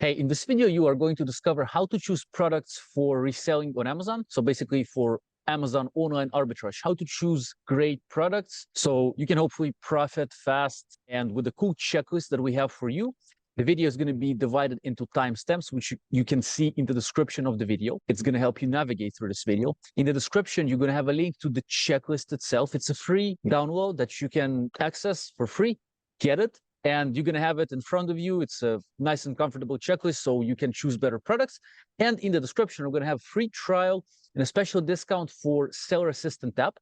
Hey, in this video, you are going to discover how to choose products for reselling on Amazon. So basically for Amazon online arbitrage, how to choose great products so you can hopefully profit fast. And with the cool checklist that we have for you, the video is going to be divided into timestamps, which you can see in the description of the video. It's going to help you navigate through this video. In the description, you're going to have a link to the checklist itself. It's a free download that you can access for free. Get it. And you're going to have it in front of you. It's a nice and comfortable checklist so you can choose better products. And in the description, we're going to have free trial and a special discount for Seller Assistant app,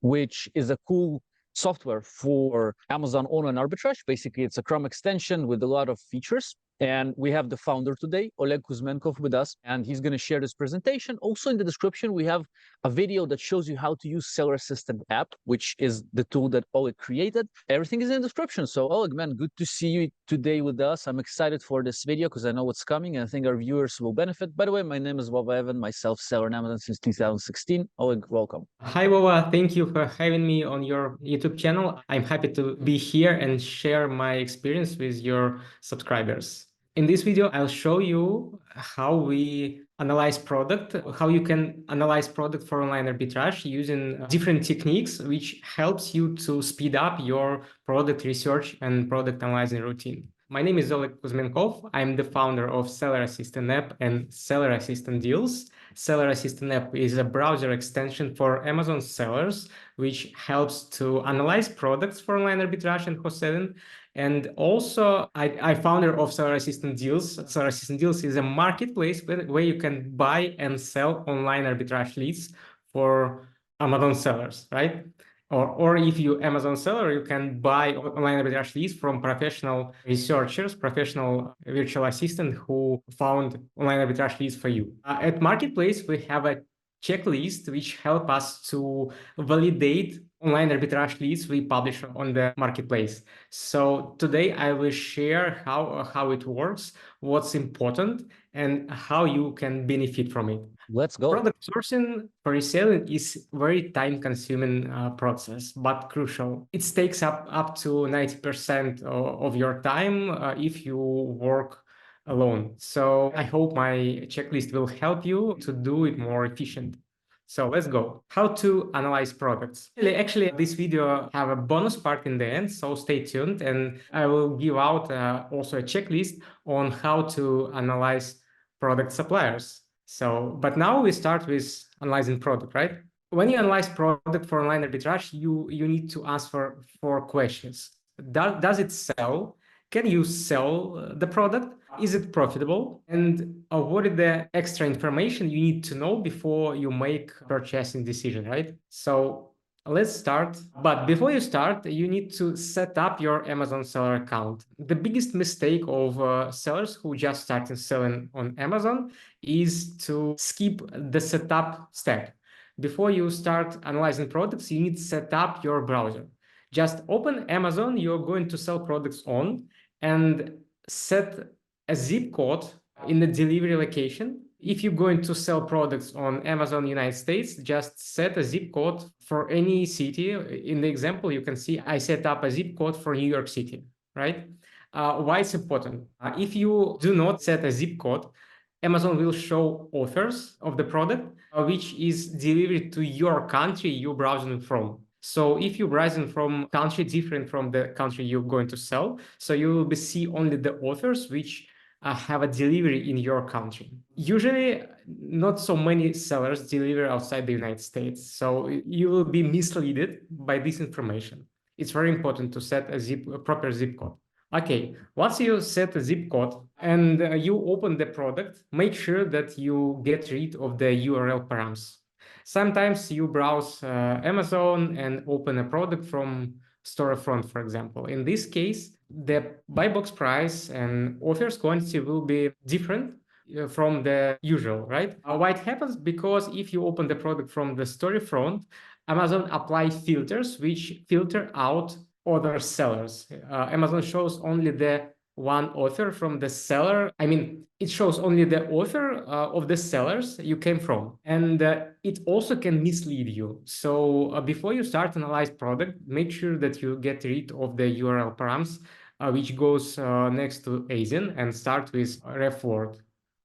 which is a cool software for Amazon online arbitrage. Basically, it's a Chrome extension with a lot of features. And we have the founder today, Oleg Kuzmenkov, with us, and he's going to share this presentation. Also in the description, we have a video that shows you how to use Seller Assistant app, which is the tool that Oleg created. Everything is in the description. So Oleg, man, good to see you today with us. I'm excited for this video because I know what's coming, and I think our viewers will benefit. By the way, my name is Vova Evan, myself, seller on Amazon since 2016. Oleg, welcome. Hi, Vova. Thank you for having me on your YouTube channel. I'm happy to be here and share my experience with your subscribers. In this video, I'll show you how we analyze product, how you can analyze product for online arbitrage using different techniques, which helps you to speed up your product research and product analyzing routine. My name is Oleg Kuzmenkov. I'm the founder of Seller Assistant app and Seller Assistant Deals. Seller Assistant app is a browser extension for Amazon sellers, which helps to analyze products for online arbitrage and wholesaling. And also, I'm founder of Seller Assistant Deals. Seller Assistant Deals is a marketplace where you can buy and sell online arbitrage leads for Amazon sellers, right? Or if you're Amazon seller, you can buy online arbitrage leads from professional researchers, professional virtual assistant who found online arbitrage leads for you. At Marketplace, we have a checklist which help us to validate online arbitrage leads we publish on the marketplace. So today I will share how it works, what's important, and how you can benefit from it. Let's go. Product sourcing for reselling is very time-consuming process, but crucial. It takes up to 90% of your time if you work alone. So I hope my checklist will help you to do it more efficient. So let's go. How to analyze products. Actually, this video have a bonus part in the end, so stay tuned, and I will give out also a checklist on how to analyze product suppliers. So, but now we start with analyzing product, right? When you analyze product for online arbitrage, you need to answer 4 questions. Does it sell? Can you sell the product? Is it profitable? And what is the extra information you need to know before you make purchasing decision, right? So let's start. But before you start, you need to set up your Amazon seller account. The biggest mistake of sellers who just started selling on Amazon is to skip the setup step. Before you start analyzing products, you need to set up your browser. Just open Amazon you're going to sell products on and set a zip code in the delivery location. If you're going to sell products on Amazon United States, just set a zip code for any city. In the example, you can see I set up a zip code for New York City, right? Why it's important? If you do not set a zip code, Amazon will show offers of the product, which is delivered to your country you're browsing from. So if you're browsing from country different from the country you're going to sell, so you will see only the offers which have a delivery in your country. Usually, not so many sellers deliver outside the United States, so you will be misled by this information. It's very important to set a proper zip code. Okay, once you set a zip code and you open the product, make sure that you get rid of the URL Params. Sometimes you browse Amazon and open a product from storefront, for example. In this case, the BuyBox price and offers quantity will be different from the usual, right? Why it happens? Because if you open the product from the storefront, Amazon apply filters which filter out other sellers. Amazon shows only the one author from the seller. I mean, it shows only the author of the sellers you came from. And it also can mislead you. So before you start analyze product, make sure that you get rid of the URL params which goes next to ASIN and start with ref word.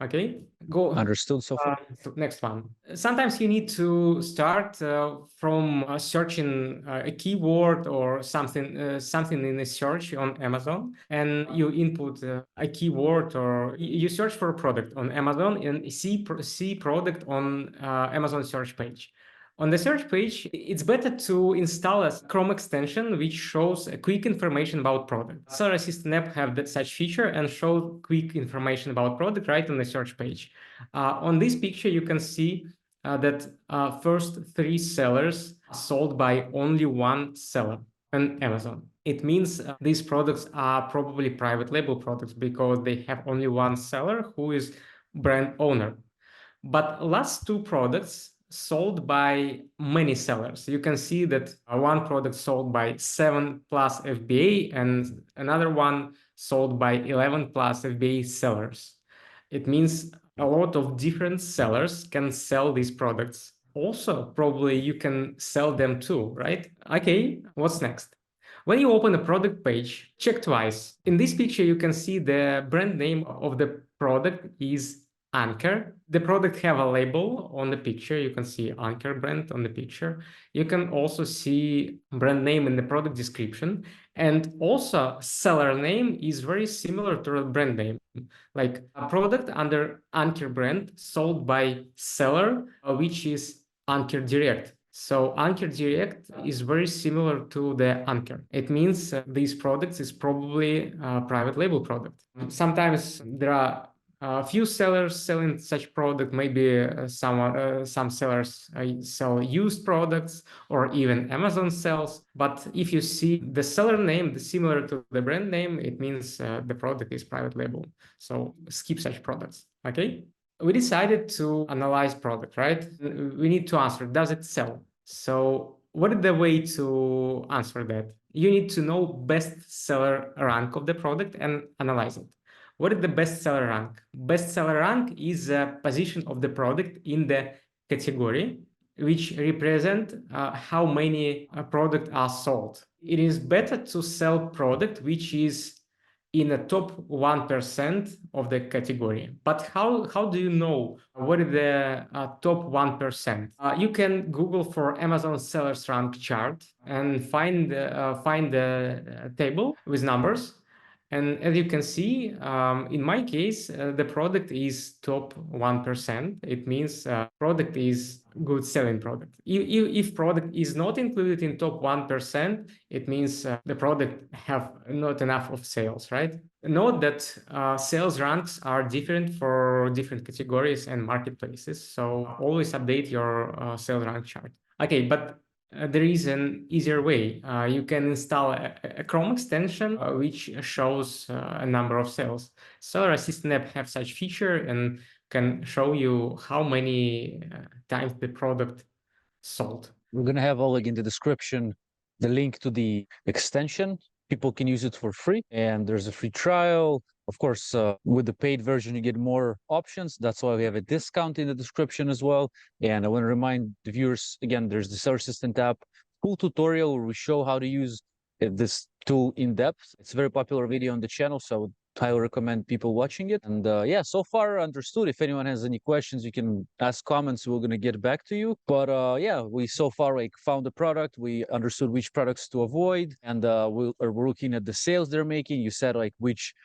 Okay, go. Understood so far. Next one. Sometimes you need to start from searching a keyword or something in a search on Amazon, and you input a keyword, or you search for a product on Amazon and see product on Amazon search page. On the search page, it's better to install a Chrome extension which shows a quick information about product. Seller Assistant app have such feature and show quick information about product right on the search page. On this picture, you can see that first 3 sellers sold by only 1 seller on Amazon. It means these products are probably private label products because they have only 1 seller who is brand owner. But last 2 products sold by many sellers. You can see that one product sold by 7 plus FBA and another one sold by 11 plus FBA sellers. It means a lot of different sellers can sell these products. Also, probably you can sell them too, right? Okay, what's next? When you open a product page, check twice. In this picture, you can see the brand name of the product is Anchor. The product have a label on the picture. You can see Anchor brand on the picture. You can also see brand name in the product description. And also seller name is very similar to a brand name. Like a product under Anchor brand sold by seller, which is Anchor Direct. So Anchor Direct is very similar to the Anchor. It means these products is probably a private label product. Sometimes there are a few sellers selling such product. Maybe some sellers sell used products, or even Amazon sells. But if you see the seller name similar to the brand name, it means the product is private label. So skip such products. Okay. We decided to analyze product, right? We need to answer, does it sell? So what is the way to answer that? You need to know best seller rank of the product and analyze it. What is the best seller rank? Best seller rank is a position of the product in the category, which represent how many products are sold. It is better to sell product which is in the top 1% of the category. But how do you know what is the top 1%? You can Google for Amazon sellers rank chart and find the table with numbers. And as you can see, in my case, the product is top 1%. It means product is good selling product. If product is not included in top 1%, it means the product have not enough of sales, right? Note that sales ranks are different for different categories and marketplaces. So always update your sales rank chart. Okay, but there is an easier way. You can install a Chrome extension which shows a number of sales. Seller Assistant app have such feature and can show you how many times the product sold. We're going to have Oleg in the description the link to the extension. People can use it for free, and there's a free trial. Of course, with the paid version, you get more options. That's why we have a discount in the description as well. And I want to remind the viewers, again, there's the Seller Assistant app, full tutorial where we show how to use this tool in depth. It's a very popular video on the channel, so I would highly recommend people watching it. And yeah, so far understood. If anyone has any questions, you can ask comments. We're going to get back to you. But yeah, we so far like found the product. We understood which products to avoid, and we're looking at the sales they're making. You said like which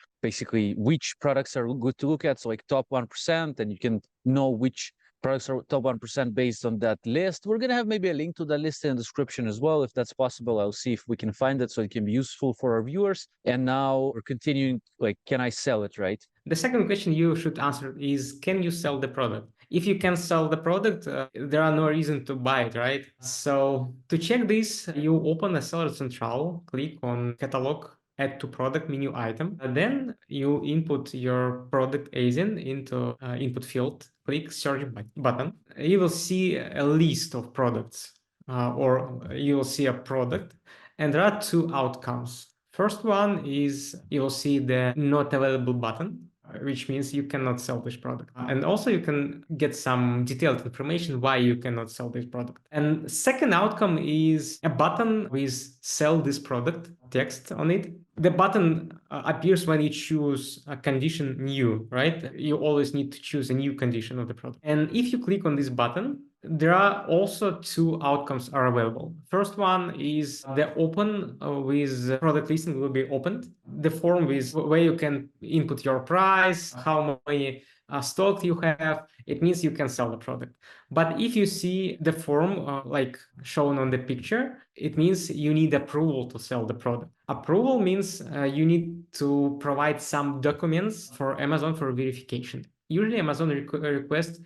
products are good to look at. So like top 1%, and you can know which products are top 1% based on that list. We're going to have maybe a link to the list in the description as well. If that's possible, I'll see if we can find it so it can be useful for our viewers. And now we're continuing, like, can I sell it, right? The second question you should answer is, can you sell the product? If you can sell the product, there are no reason to buy it, right? So to check this, you open a Seller Central, click on Catalog, add to product menu item. Then you input your product ASIN into input field, click search button. You will see a list of products or you will see a product, and there are 2 outcomes. First one is you will see the not available button, which means you cannot sell this product. And also you can get some detailed information why you cannot sell this product. And second outcome is a button with sell this product text on it. The button appears when you choose a condition new, right? You always need to choose a new condition of the product. And if you click on this button, there are also two outcomes are available. First one is the open with product listing will be opened. The form is where you can input your price, how many stock you have. It means you can sell the product. But if you see the form like shown on the picture, it means you need approval to sell the product. Approval means you need to provide some documents for Amazon for verification. Usually Amazon requests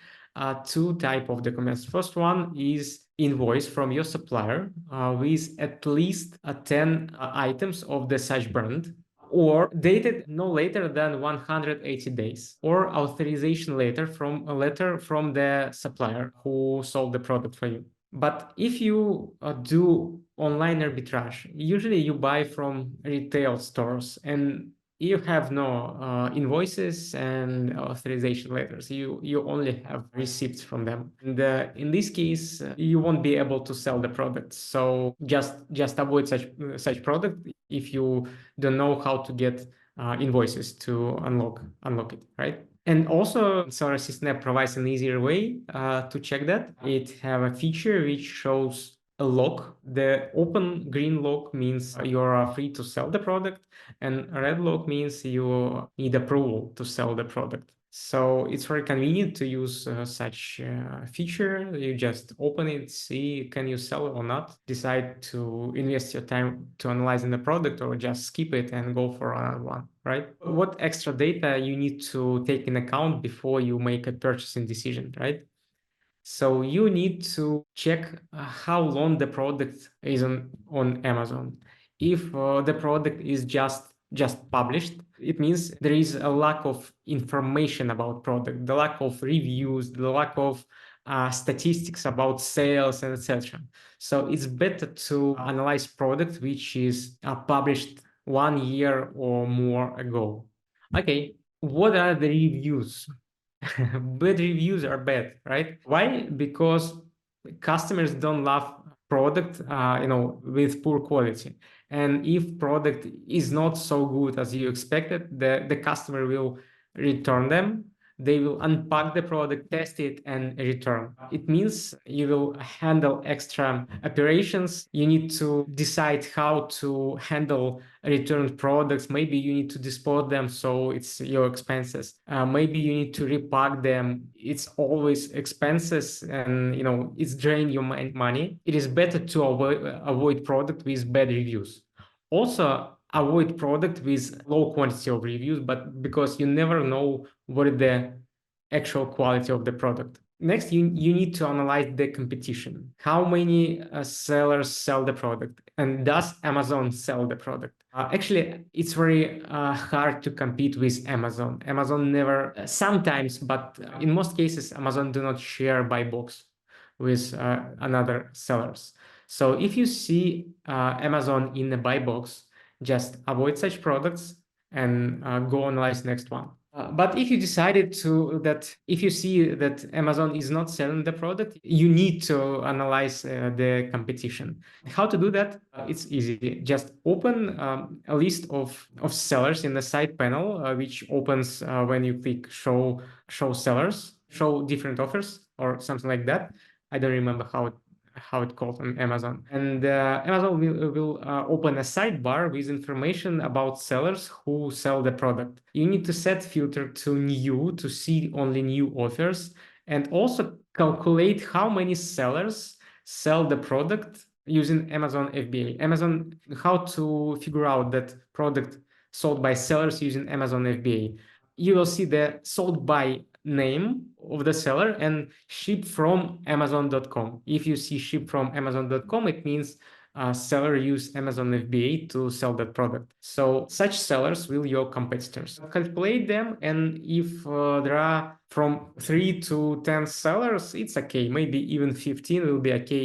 two type of documents. First one is invoice from your supplier with at least 10 items of the such brand, or dated no later than 180 days, or authorization letter from the supplier who sold the product for you. But if you do online arbitrage, usually you buy from retail stores and you have no invoices and authorization letters. You only have receipts from them. And in this case, you won't be able to sell the product. So just avoid such product if you don't know how to get invoices to unlock it, right? And also, Seller Assistant app provides an easier way to check that. It have a feature which shows a log. The open green log means you're free to sell the product, and red log means you need approval to sell the product. So it's very convenient to use such feature. You just open it, see can you sell it or not, decide to invest your time to analyzing the product or just skip it and go for another one, right? What extra data you need to take in account before you make a purchasing decision, right? So you need to check how long the product is on Amazon. If the product is just published, it means there is a lack of information about product, the lack of reviews, the lack of statistics about sales and etc. So it's better to analyze product which is published 1 year or more ago. Okay, what are the reviews? Bad reviews are bad, right? Why? Because customers don't love product with poor quality, and if product is not so good as you expected, the customer will return them. They will unpack the product, test it, and return. It means you will handle extra operations. You need to decide how to handle returned products. Maybe you need to dispose them, so it's your expenses. Maybe you need to repack them. It's always expenses, and it's draining your money. It is better to avoid product with bad reviews. Also, avoid product with low quantity of reviews, but because you never know what is the actual quality of the product. Next, you need to analyze the competition. How many sellers sell the product, and does Amazon sell the product? Actually, it's very hard to compete with Amazon. Amazon never, sometimes, but in most cases, Amazon do not share BuyBox with another sellers. So if you see Amazon in the BuyBox, just avoid such products and go analyze next one. But if you decided if you see that Amazon is not selling the product, you need to analyze the competition. How to do that? It's easy. Just open a list of sellers in the side panel, which opens when you click show sellers, show different offers or something like that. I don't remember how it called on Amazon. And Amazon will open a sidebar with information about sellers who sell the product. You need to set filter to new to see only new offers, and also calculate how many sellers sell the product using Amazon FBA. How to figure out that product sold by sellers using Amazon FBA. You will see the sold by name of the seller and ship from Amazon.com. If you see ship from Amazon.com, it means seller use Amazon FBA to sell that product. So such sellers will your competitors. Calculate them, and if there are from 3 to 10 sellers, it's okay. Maybe even 15 will be okay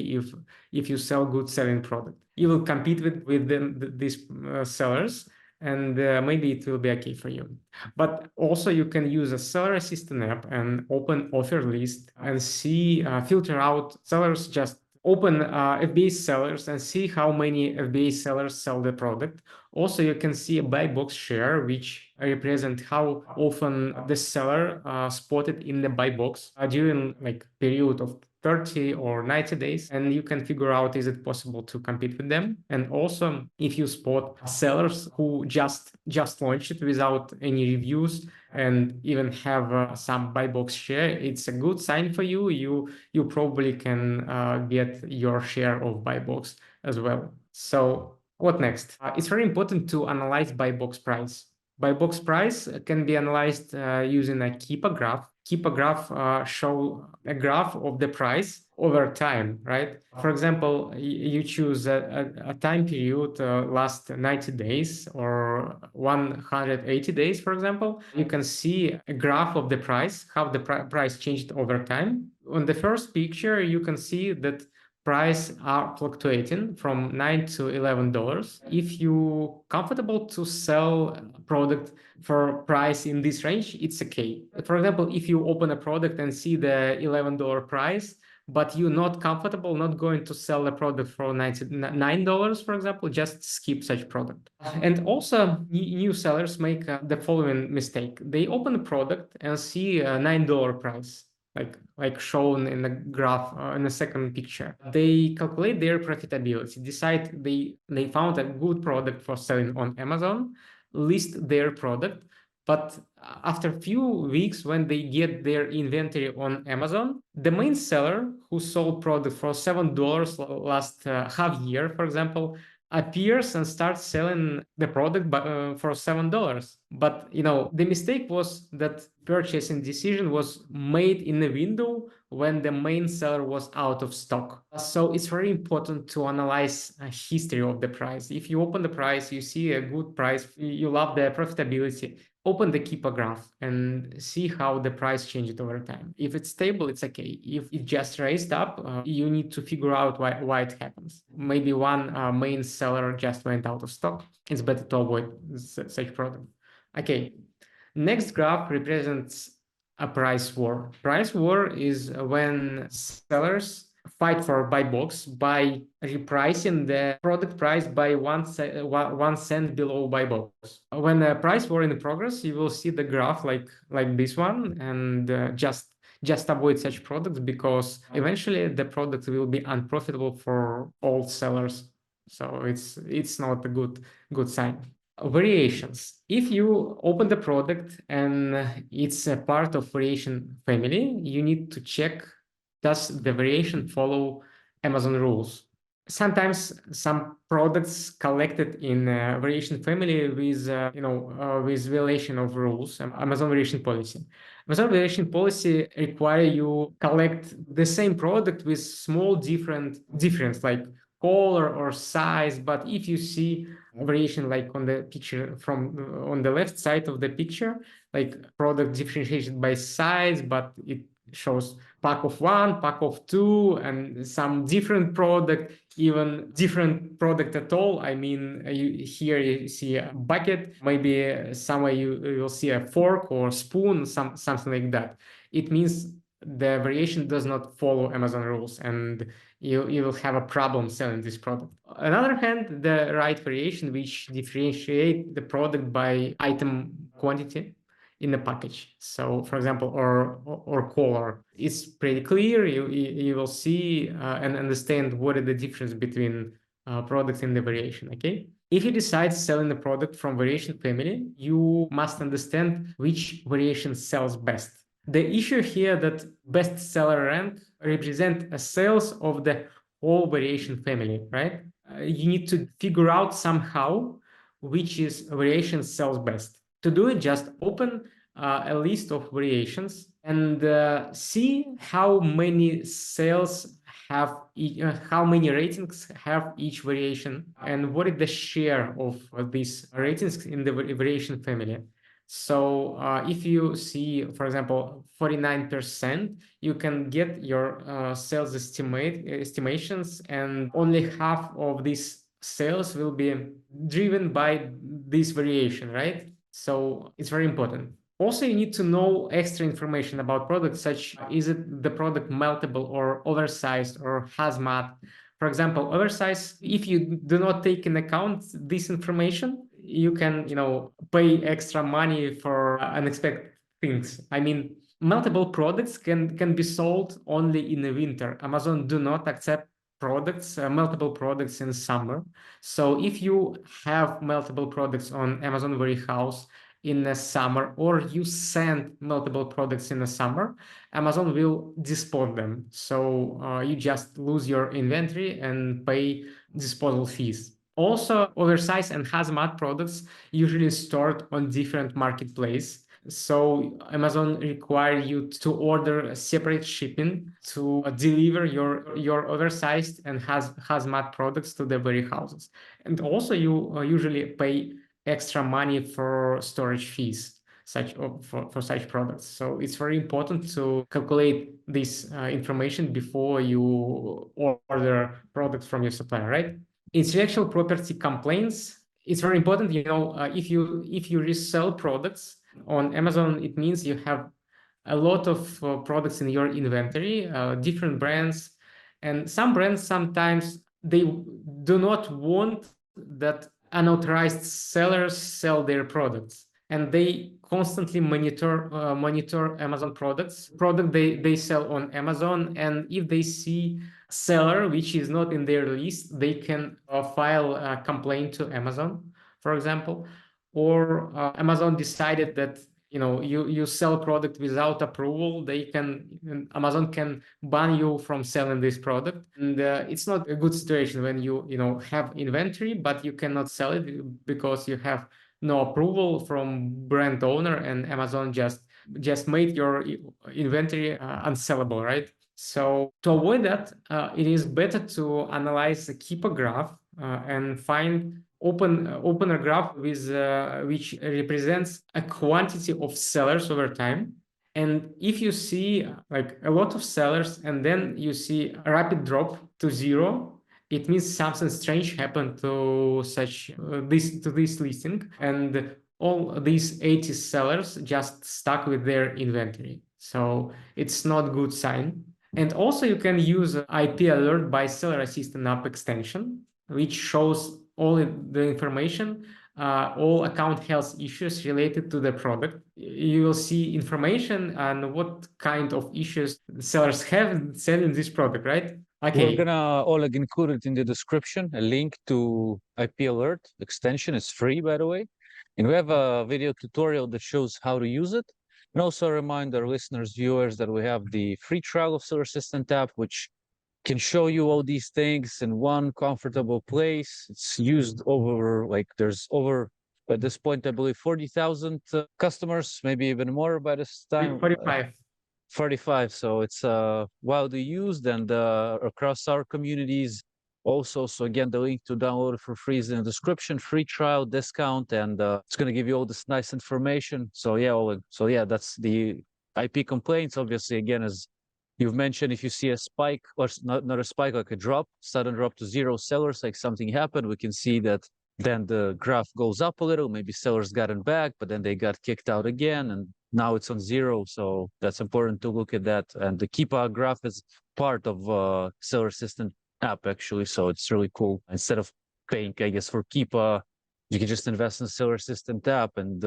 if you sell good selling product. You will compete with these sellers, and maybe it will be okay for you. But also you can use a seller assistant app and open offer list and see, filter out sellers. Just open FBA sellers and see how many FBA sellers sell the product, Also, you can see a buy box share, which represent how often the seller spotted in the buy box during like period of 30 or 90 days, and you can figure out is it possible to compete with them. And also, if you spot sellers who just launched it without any reviews and even have some buy box share, it's a good sign for you. You probably can get your share of buy box as well. So what next? It's very important to analyze buy box price. Buy box price can be analyzed using a Keepa graph. Keepa graph show a graph of the price over time, right? For example, you choose a time period last 90 days or 180 days, for example. You can see a graph of the price, how the price changed over time. On the first picture, you can see that price are fluctuating from $9 to $11. If you comfortable to sell a product for price in this range, it's okay. For example, if you open a product and see the $11 price, but you're not comfortable, not going to sell a product for $9, for example, just skip such product. And also, new sellers make the following mistake. They open a product and see a $9 price, like shown in the graph in the second picture. They calculate their profitability, decide they found a good product for selling on Amazon, list their product, but after a few weeks, when they get their inventory on Amazon, the main seller who sold product for $7 last half year, for example, appears and starts selling the product for $7. But the mistake was that purchasing decision was made in the window when the main seller was out of stock. So it's very important to analyze a history of the price. If you open the price, you see a good price, you love the profitability, open the Keepa graph and see how the price changed over time. If it's stable, it's okay. If it just raised up, you need to figure out why it happens. Maybe one main seller just went out of stock. It's better to avoid such product. Okay, next graph represents a price war. Price war is when sellers fight for buy box by repricing the product price by 1 cent below buy box. When a price war in progress, you will see the graph like this one, and just avoid such products, because eventually the product will be unprofitable for all sellers. So it's not a good sign. Variations. If you open the product and it's a part of variation family, you need to check, does the variation follow Amazon rules? Sometimes some products collected in variation family with with violation of rules, Amazon variation policy. Amazon variation policy require you collect the same product with small difference like color or size. But if you see variation like on the picture from on the left side of the picture, like product differentiated by size, but it shows pack of 1, pack of 2, and some different product, even different product at all. I mean, here you see a bucket, maybe somewhere you will see a fork or spoon, something like that. It means the variation does not follow Amazon rules, and you will have a problem selling this product. On the other hand, the right variation, which differentiate the product by item quantity in the package. So, for example, or color, it's pretty clear. You will see and understand what is the difference between products in the variation. Okay. If you decide selling the product from variation family, you must understand which variation sells best. The issue here that best seller rank represent a sales of the whole variation family, right? You need to figure out somehow which is variation sells best. To do it, just open a list of variations and see how many sales have how many ratings have each variation, and what is the share of these ratings in the variation family. So if you see, for example, 49%, you can get your sales estimations, and only half of these sales will be driven by this variation, right? So it's very important. Also, you need to know extra information about products, such is it the product meltable or oversized or hazmat. For For example, oversize, if you do not take into account this information, you can, pay extra money for unexpected things. I mean, multiple products can be sold only in the winter. Amazon do not accept multiple products in summer. So if you have multiple products on Amazon warehouse in the summer, or you send multiple products in the summer, Amazon will dispose them. So you just lose your inventory and pay disposal fees. Also, oversized and hazmat products usually stored on different marketplaces. So Amazon require you to order separate shipping to deliver your oversized and hazmat products to the warehouses. And also you usually pay extra money for storage fees for such products. So it's very important to calculate this information before you order products from your supplier, right? Intellectual property complaints. It's very important, if you resell products on Amazon, it means you have a lot of products in your inventory, different brands, and some brands sometimes they do not want that unauthorized sellers sell their products, and they constantly monitor Amazon product they sell on Amazon, and if they see seller which is not in their list, they can file a complaint to Amazon, for example. Or Amazon decided that you sell product without approval, Amazon can ban you from selling this product. And it's not a good situation when you have inventory but you cannot sell it because you have no approval from brand owner, and Amazon just made your inventory unsellable, right? So to avoid that, it is better to analyze the keeper graph and open a graph with which represents a quantity of sellers over time. And if you see like a lot of sellers and then you see a rapid drop to zero, it means something strange happened to this listing, and all these 80 sellers just stuck with their inventory. So it's not good sign. And also you can use IP alert by Seller Assistant app extension, which shows all the information, all account health issues related to the product. You will see information on what kind of issues sellers have selling this product, right? Okay. We're gonna, Oleg, include it in the description, a link to IP alert extension. It's free, by the way. And we have a video tutorial that shows how to use it. And also remind our listeners, viewers, that we have the free trial of Seller Assistant app, which can show you all these things in one comfortable place. It's used over, there's over, at this point, I believe 40,000 customers, maybe even more by this time. 45. 45. So it's widely used and across our communities also. So again, the link to download it for free is in the description, free trial discount, and it's going to give you all this nice information. So yeah, Oleg. So yeah, that's the IP complaints. Obviously, again, as you've mentioned, if you see a spike, or not a spike, like a drop, sudden drop to zero sellers, like something happened, we can see that then the graph goes up a little. Maybe sellers gotten back, but then they got kicked out again, and now it's on zero. So that's important to look at that. And the Keepa graph is part of Seller Assistant app, actually. So it's really cool. Instead of paying, I guess, for Keepa, you can just invest in Seller Assistant app, and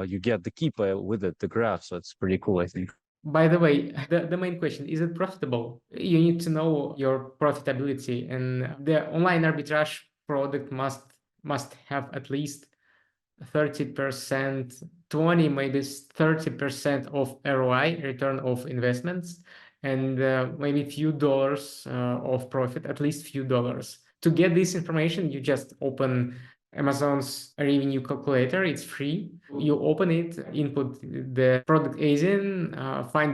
you get the Keepa with it, the graph. So it's pretty cool, I think. By the way, the main question, is it profitable? You need to know your profitability, and the online arbitrage product must have at least 30%, 20, maybe 30% of ROI, return of investments, and maybe few dollars of profit, at least few dollars. To get this information, you just open Amazon's revenue calculator. It's free. You open it, input the product ASIN, find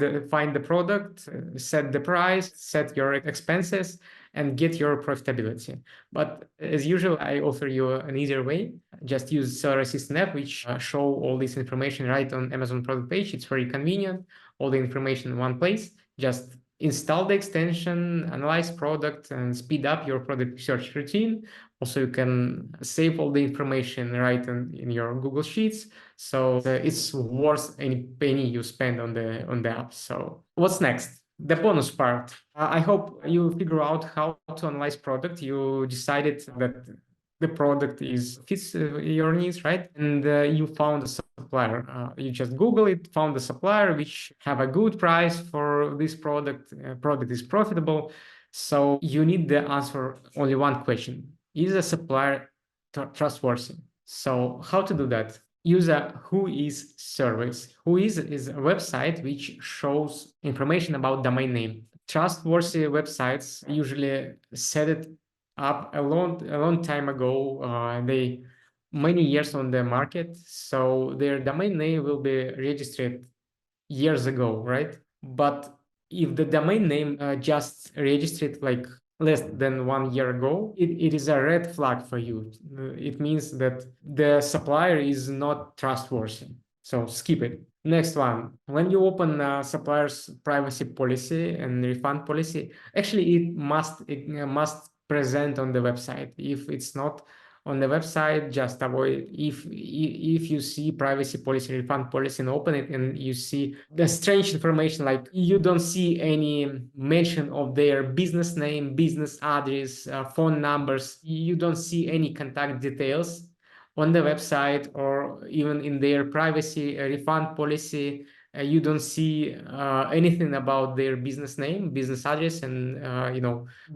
the product, set the price, set your expenses, and get your profitability. But as usual, I offer you an easier way. Just use Seller Assistant app, which show all this information right on Amazon product page. It's very convenient. All the information in one place. Just install the extension, analyze product, and speed up your product research routine. Also, you can save all the information right in your Google Sheets. So it's worth any penny you spend on the app. So what's next? the bonus part. I hope you figure out how to analyze product. You decided that the product fits your needs, right? And you found a supplier. You just Google it, found a supplier which have a good price for this product. Product is profitable. So you need the answer only one question: is a supplier trustworthy? So how to do that? Use a Who.is service. Who.is is a website which shows information about domain name. Trustworthy websites usually set it up a long time ago. They many years on the market, so their domain name will be registered years ago, right? But if the domain name just registered like less than 1 year ago, it is a red flag for you. It means that the supplier is not trustworthy. So skip it. Next one, when you open a supplier's privacy policy and refund policy, actually it must present on the website. If it's not on the website, just avoid. If you see privacy policy, refund policy, and open it, and you see the strange information, like you don't see any mention of their business name, business address, phone numbers, you don't see any contact details on the website, or even in their privacy refund policy, you don't see anything about their business name, business address, and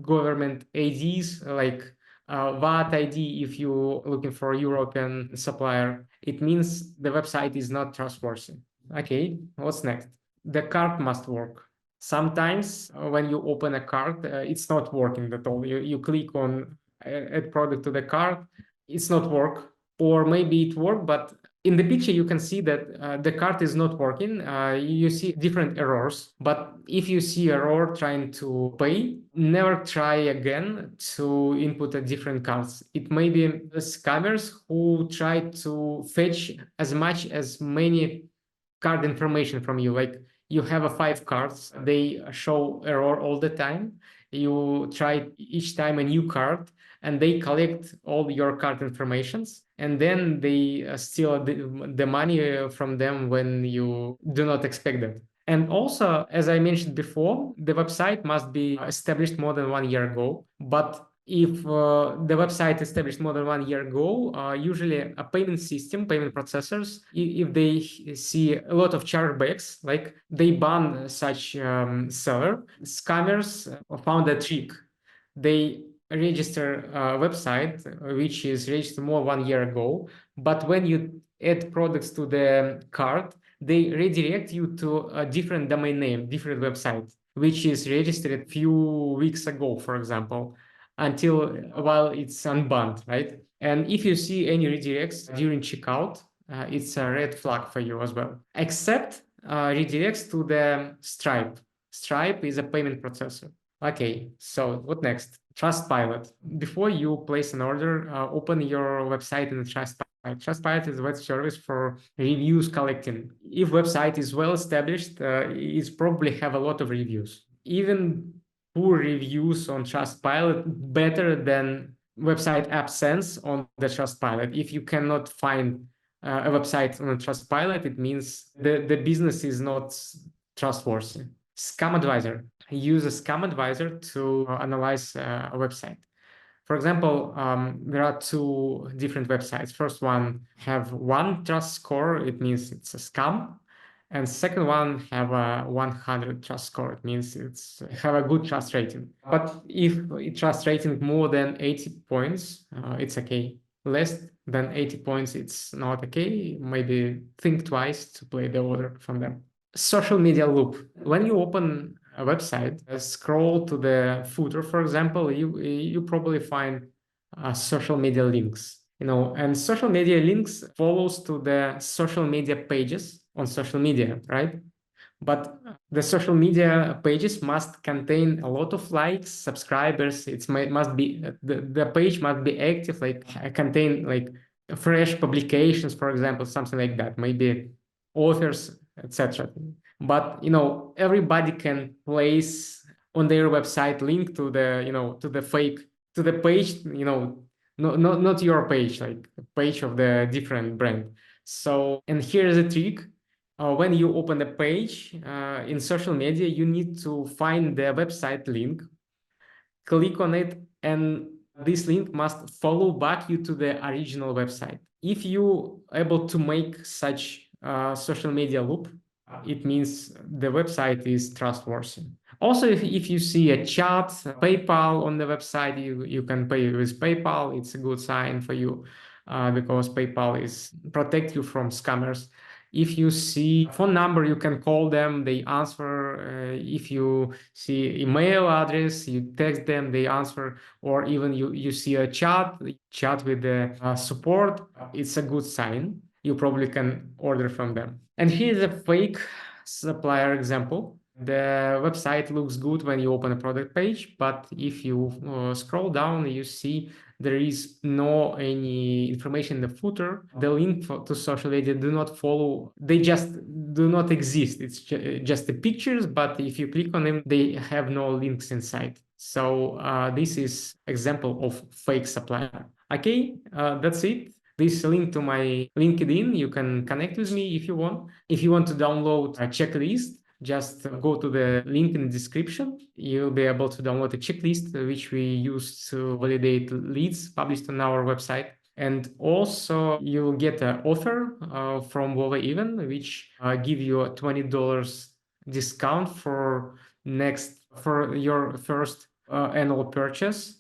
government IDs, like VAT ID. If you're looking for a European supplier, it means the website is not trustworthy. Okay, what's next? The cart must work. Sometimes when you open a cart, it's not working at all. You click on add product to the cart, it's not work, or maybe it worked, but in the picture you can see that the cart is not working. You see different errors, but if you see error trying to pay, never try again to input a different cards. It may be the scammers who try to fetch as many card information from you. Like you have a 5 cards, they show error all the time. You try each time a new card, and they collect all your card informations, and then they steal the money from them when you do not expect that. And also, as I mentioned before, the website must be established more than 1 year ago. But if the website established more than 1 year ago, usually a payment system, payment processors, if they see a lot of chargebacks, like they ban such seller, scammers found a trick. They register a website which is registered more 1 year ago, but when you add products to the cart, they redirect you to a different domain name, different website, which is registered a few weeks ago, for example, until while it's unbanned, right? And if you see any redirects during checkout, it's a red flag for you as well. Except redirects to the Stripe. Stripe is a payment processor. Okay, so what next? Trustpilot. Before you place an order, open your website in the Trustpilot. Trustpilot is a web service for reviews collecting. If website is well established, it's probably have a lot of reviews. Even poor reviews on Trustpilot better than website AppSense on the Trustpilot. If you cannot find a website on Trustpilot, it means the business is not trustworthy. Scam Advisor. Use a Scam Advisor to analyze a website. For example, there are 2 different websites. First one have 1 trust score, it means it's a scam. And second one have a 100 trust score, it means it's have a good trust rating. But if trust rating more than 80 points, it's okay. Less than 80 points, it's not okay. Maybe think twice to play the order from them. Social media loop. When you open a website, scroll to the footer, for example, you probably find social media links. And social media links follows to the social media pages on social media, right? But the social media pages must contain a lot of likes, subscribers. Must be the page must be active, like contain like fresh publications, for example, something like that. Maybe authors, etc. But everybody can place on their website link to the to the page, not your page, like a page of the different brand. So, and here's a trick. when you open a page in social media, you need to find the website link, click on it, and this link must follow back you to the original website. If you able to make such social media loop, it means the website is trustworthy. Also, if you see a chat, PayPal on the website, you can pay with PayPal. It's a good sign for you because PayPal is protect you from scammers. If you see phone number, you can call them, they answer. If you see email address, you text them, they answer. Or even you see a chat with the support, it's a good sign. You probably can order from them. And here's a fake supplier example. The website looks good when you open a product page, but if you scroll down, you see there is no any information in the footer. The link to social media do not follow. They just do not exist. It's just the pictures, but if you click on them, they have no links inside. So this is example of fake supplier. Okay, that's it. This link to my LinkedIn. You can connect with me if you want. If you want to download a checklist, just go to the link in the description. You'll be able to download a checklist which we use to validate leads published on our website. And also you'll get an offer from Wova even, which give you a $20 discount for your first annual purchase.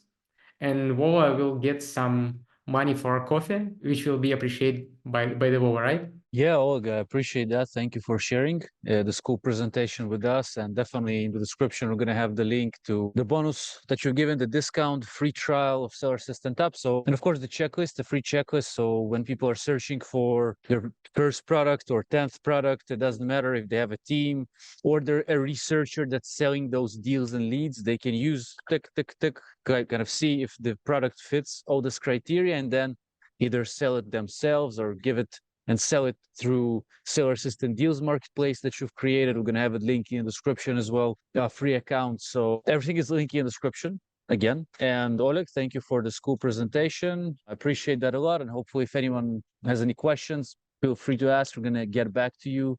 And Wova will get some money for a coffee, which will be appreciated by the Wova, right? Yeah, Oleg, I appreciate that. Thank you for sharing this cool presentation with us. And definitely in the description, we're going to have the link to the bonus that you're given, the discount, free trial of Seller Assistant app. So, and of course, the checklist, the free checklist. So when people are searching for their first product or 10th product, it doesn't matter if they have a team or they're a researcher that's selling those deals and leads, they can use tick, tick, tick, kind of see if the product fits all this criteria and then either sell it themselves or give it and sell it through Seller Assistant Deals Marketplace that you've created. We're going to have it linked in the description as well, free account. So everything is linked in the description again. And Oleg, thank you for this cool presentation. I appreciate that a lot. And hopefully if anyone has any questions, feel free to ask. We're going to get back to you.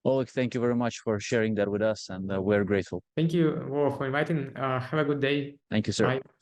Oleg, thank you very much for sharing that with us. And we're grateful. Thank you, Wova, for inviting. Have a good day. Thank you, sir. Bye.